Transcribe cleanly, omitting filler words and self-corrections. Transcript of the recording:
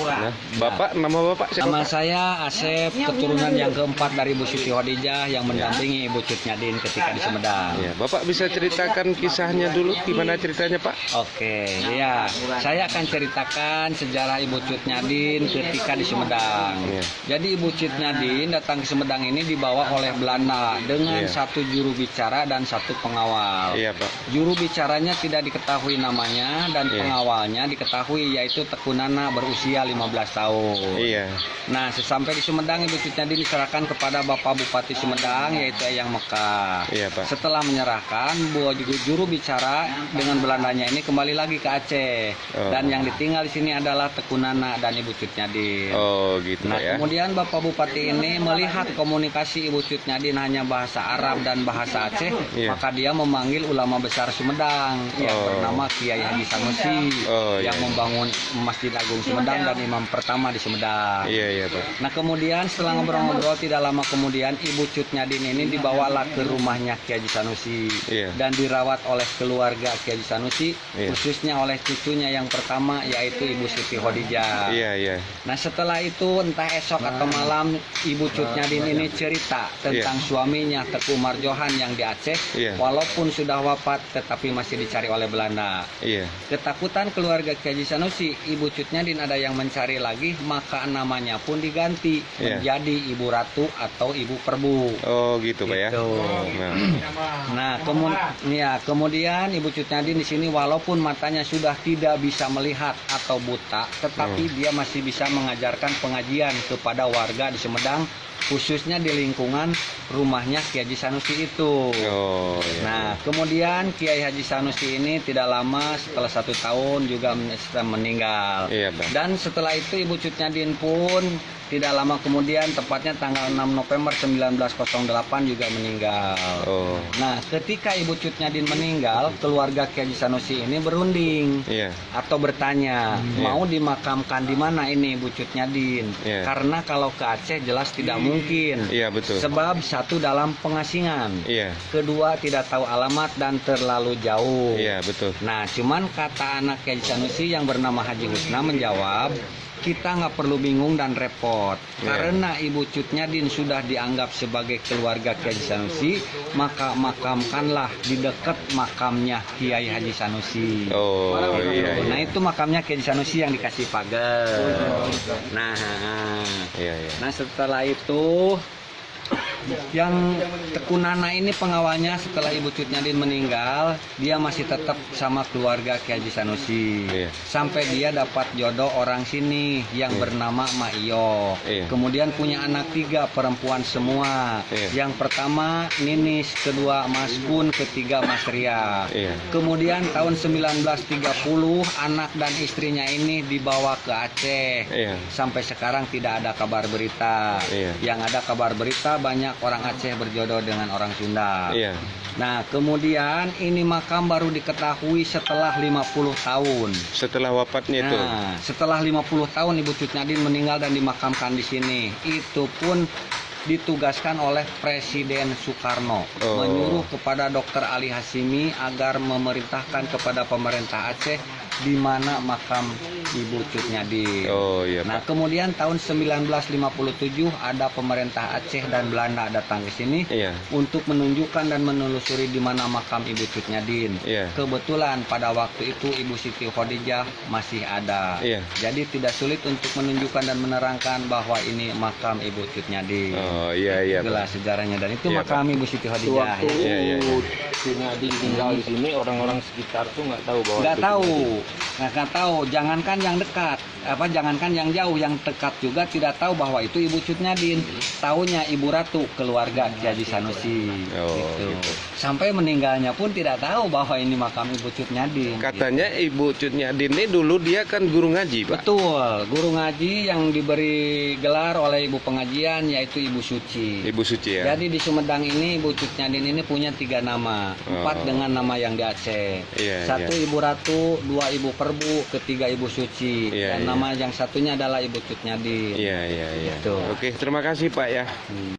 Nah, Bapak, nama Bapak siapa? Nama Pak? saya Asep, keturunan yang keempat dari Ibu Siti Khadijah yang mendampingi Ibu Cut Nyadin ketika di Sumedang. Ya, Bapak bisa ceritakan kisahnya dulu, gimana ceritanya Pak? Oke, ya, saya akan ceritakan sejarah Ibu Cut Nyadin ketika di Sumedang. Ya. Jadi Ibu Cut Nyadin datang ke Sumedang ini dibawa oleh Belanda dengan satu juru bicara dan satu pengawal. Iya Pak. Juru bicaranya tidak diketahui namanya dan pengawalnya diketahui yaitu Teku Nana berusia 15 tahun. Iya. Nah, sesampai di Sumedang Ibu Cut Nyadin diserahkan kepada Bapak Bupati Sumedang yaitu Eyang Mekah. Iya Pak. Setelah menyerahkan, juru bicara dengan Belandanya ini kembali lagi ke Aceh. Dan yang ditinggal di sini adalah Teku Nana dan Ibu Cut Nyadin. Oh gitu Nah, ya. kemudian Bapak Bupati ini melihat komunikasi Ibu Cut Nyadin hanya bahasa Arab dan bahasa Aceh, maka dia memanggil ulama besar Sumedang yang bernama Kiai Haji Sanusi yang membangun Masjid Agung Sumedang dan imam pertama di Sumedang. Iya Pak. Nah, kemudian setelah ngobrol-ngobrol tidak lama kemudian Ibu Cut Nyadin ini dibawalah ke rumahnya Kiai Haji Sanusi dan dirawat oleh keluarga Kiai Haji Sanusi, khususnya oleh cucunya yang pertama yaitu Ibu Siti Khadijah. Iya. Nah, setelah itu entah esok atau malam Ibu Cut Nyadin ini cerita tentang suaminya Teku Marjohan yang di Aceh, walaupun sudah wafat tetapi masih dicari oleh Belanda. Ketakutan keluarga Kiai Haji Sanusi, Ibu Cut Nyadin ada yang mencari lagi, maka namanya pun diganti menjadi Ibu Ratu atau Ibu Perbu. Oh gitu Pak ya. Nah, kemudian Ibu Cut Nyadin di sini walaupun matanya sudah tidak bisa melihat atau buta, tetapi dia masih bisa mengajarkan pengajian kepada warga di Sumedang, khususnya di lingkungan rumahnya Kiai Haji Sanusi itu. Nah, kemudian Kiai Haji Sanusi ini tidak lama setelah 1 tahun juga meninggal. Dan setelah itu Ibu Cut Nyadin pun tidak lama kemudian, tepatnya tanggal 6 November 1908 juga meninggal. Nah, ketika Ibu Cut Nyadin meninggal, keluarga Kiai Haji Sanusi ini berunding atau bertanya, mau dimakamkan di mana ini Ibu Cut Nyadin? Karena kalau ke Aceh jelas tidak mungkin. Betul. Sebab satu dalam pengasingan, kedua tidak tahu alamat dan terlalu jauh. Betul. Nah, cuman kata anak Kiai Haji Sanusi yang bernama Haji Husna menjawab, kita nggak perlu bingung dan repot, karena Ibu Cut Nyadin sudah dianggap sebagai keluarga Kiai Haji Sanusi, maka makamkanlah di dekat makamnya Kiai Haji Sanusi. Nah, itu makamnya Kiai Haji Sanusi yang dikasih pagar. Nah, setelah itu yang Teku Nana ini pengawalnya setelah Ibu Cut Nyadin meninggal, dia masih tetap sama keluarga Kiai Haji Sanusi sampai dia dapat jodoh orang sini yang bernama Maio. Kemudian punya anak 3 perempuan semua. Yang pertama Ninis, kedua Mas Kun, ketiga Mas Ria. Kemudian tahun 1930 anak dan istrinya ini dibawa ke Aceh. Sampai sekarang tidak ada kabar berita. Yang ada kabar berita banyak orang Aceh berjodoh dengan orang Sunda. Nah, kemudian ini makam baru diketahui setelah 50 tahun. Setelah wafatnya itu. Nah, setelah 50 tahun Ibu Cut Nyadin meninggal dan dimakamkan di sini. Itu pun ditugaskan oleh Presiden Soekarno menyuruh kepada Dr. Ali Hashimi agar memerintahkan kepada pemerintah Aceh di mana makam Ibu Cut Nyadin. Nah, kemudian tahun 1957 ada pemerintah Aceh dan Belanda datang ke sini untuk menunjukkan dan menelusuri di mana makam Ibu Cut Nyadin. Kebetulan pada waktu itu Ibu Siti Khadijah masih ada. Jadi tidak sulit untuk menunjukkan dan menerangkan bahwa ini makam Ibu Cut Nyadin. Itulah sejarahnya, dan itu makam Ibu Siti Khadijah. Waktu Cut Nyadin tinggal di sini, orang-orang sekitar tuh nggak tahu bahwa nggak tahu, jangankan yang dekat, jangankan yang jauh, yang dekat juga tidak tahu bahwa itu Ibu Cut Nyadin. Taunya Ibu Ratu, keluarga Kiai Haji Sanusi. Gitu. Sampai meninggalnya pun tidak tahu bahwa ini makam Ibu Cut Nyadin. Katanya Ibu Cut Nyadin ini dulu dia kan guru ngaji, Pak. Betul, guru ngaji yang diberi gelar oleh ibu pengajian yaitu Ibu Suci. Ibu Suci ya. Jadi di Sumedang ini Ibu Cut Nyadin ini punya 3 nama, 4 dengan nama yang di Aceh. 1 Ibu Ratu, 2 Ibu Perbu, ketiga Ibu Suci. Dan nama yang satunya adalah Ibu Cut Nyadin. Oke, terima kasih Pak ya.